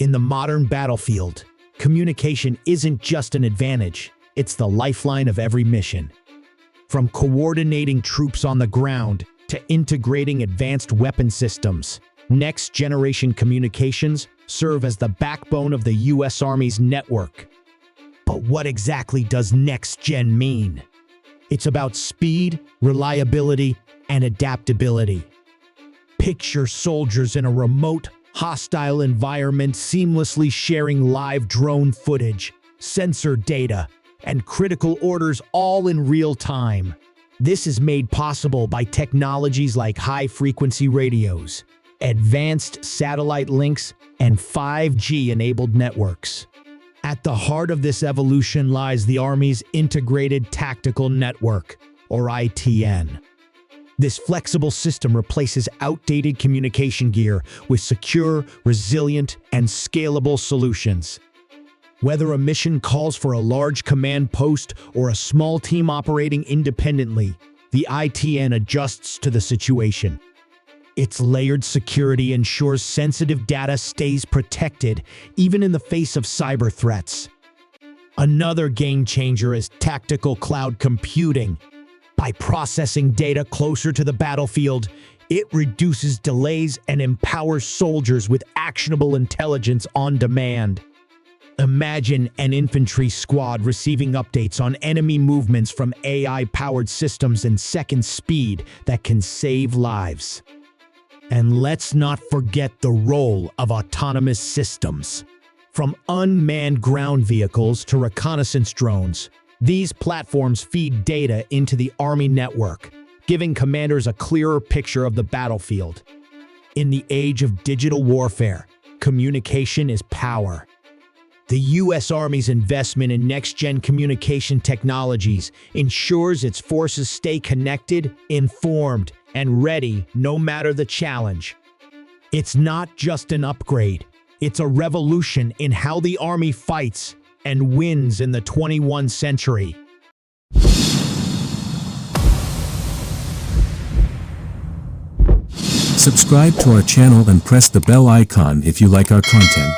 In the modern battlefield, communication isn't just an advantage, it's the lifeline of every mission. From coordinating troops on the ground to integrating advanced weapon systems, next-generation communications serve as the backbone of the U.S. Army's network. But what exactly does next-gen mean? It's about speed, reliability, and adaptability. Picture soldiers in a remote, hostile environment seamlessly sharing live drone footage, sensor data, and critical orders all in real time. This is made possible by technologies like high-frequency radios, advanced satellite links, and 5G-enabled networks. At the heart of this evolution lies the Army's Integrated Tactical Network, or ITN. This flexible system replaces outdated communication gear with secure, resilient, and scalable solutions. Whether a mission calls for a large command post or a small team operating independently, the ITN adjusts to the situation. Its layered security ensures sensitive data stays protected, even in the face of cyber threats. Another game changer is tactical cloud computing. By processing data closer to the battlefield, it reduces delays and empowers soldiers with actionable intelligence on demand. Imagine an infantry squad receiving updates on enemy movements from AI-powered systems in second speed that can save lives. And let's not forget the role of autonomous systems. From unmanned ground vehicles to reconnaissance drones, these platforms feed data into the Army network, giving commanders a clearer picture of the battlefield. In the age of digital warfare, communication is power. The U.S. Army's investment in next-gen communication technologies ensures its forces stay connected, informed, and ready no matter the challenge. It's not just an upgrade, it's a revolution in how the Army fights and wins in the 21st century. Subscribe to our channel and press the bell icon if you like our content.